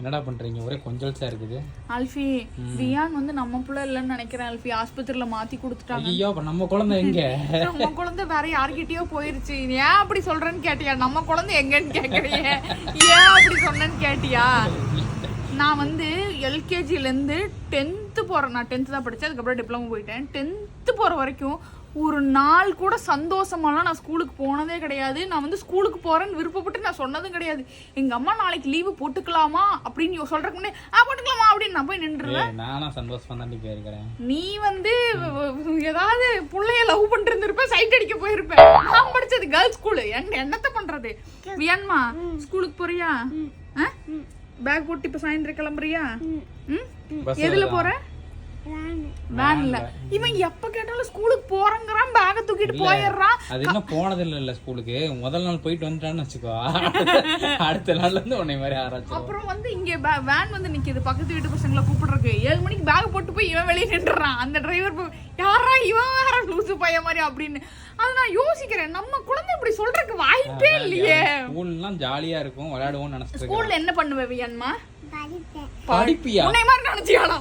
என்னடா பண்றீங்க? ஒரே கொஞ்சல்ஸா இருக்குது. அல்ஃபி, வியான் வந்து நம்ம புள்ள இல்லன்னு நினைக்கிறேன் அல்ஃபி. ஆஸ்பத்திரியில மாத்தி கொடுத்துட்டாங்க. ஐயோ, அப்ப நம்ம குழந்தை எங்க? நம்ம குழந்தை வேற யார்கிட்டயோ போயிருச்சு. ஏன் அப்படி சொல்றேன்னு கேட்டியா? நம்ம குழந்தை எங்கன்னு கேக்குறீங்க. ஏன் அப்படி சொன்னேன்னு கேட்டியா? நான் வந்து எல்கேஜில இருந்து 10th போறேன். நான் 10th தான் படிச்சேன், அதுக்கப்புறம் டிப்ளமோ போயிட்டேன். 10th போற வரைக்கும் ஒரு நாள் கூட சந்தோஷமாலாம் நான் ஸ்கூலுக்கு போனதே கிடையாது. நான் வந்து ஸ்கூலுக்கு போறேன்னு விருப்பப்பட்டு நான் சொன்னதும் கிடையாது. எங்க அம்மா நாளைக்கு லீவு போட்டுக்கலாமா அப்படின்னு சொல்றதுக்கு முன்னே போட்டுக்கலாமா அப்படின்னு நான் போய் நின்றுவேன். நானும் சந்தோஷமா தான் போயிருக்கிறேன். நீ வந்து ஏதாவது புள்ளைய லவ் பண்ணிட்டு இருந்திருப்ப, சைட் அடிக்க போயிருப்ப. நான் படிச்சது கேர்ள்ஸ் ஸ்கூலு. என்னத்த பண்றது? வியான்மா ஸ்கூலுக்கு போறியா? பேக் போட்டு இப்ப சாயந்தரம் கிளம்புறியா? எதுல போற? வேன்ல. இவன் எப்ப கேட்டாலும் ஸ்கூலுக்கு போறங்கறான், பேக்க தூக்கிட்டு போயிடுறான். அது என்ன போனது இல்ல ஸ்கூலுக்கு. முதல் நாள் போயிட்டு வந்துட்டான்னு வச்சுக்கோ, அடுத்த நாள்ல இருந்து உன்னை மாதிரி ஆராய்ச்சி. அப்புறம் வந்து இங்க வேன் வந்து நிக்குது, பக்கத்து வீட்டு பசங்களை கூப்பிடுறதுக்கு. 7 மணிக்கு பேக் போட்டு போய் இவன் வெளியே நின்றுறான். அந்த டிரைவர் யாரா இவன் வேற லூசு பையன் மாதிரி அப்படின்னு. அது நான் யோசிக்கிறேன், நம்ம குழந்தை இப்படி சொல்றதுக்கு வாய்ப்பே இல்லையே. ஸ்கூல்லாம் ஜாலியா இருக்கும், விளையாடுவோம் நினைச்சிட்டு. ஸ்கூல்ல என்ன பண்ணுவ வியான்மா? படிப்பியா? உன்னை மாதிரி நினைச்சியாடா?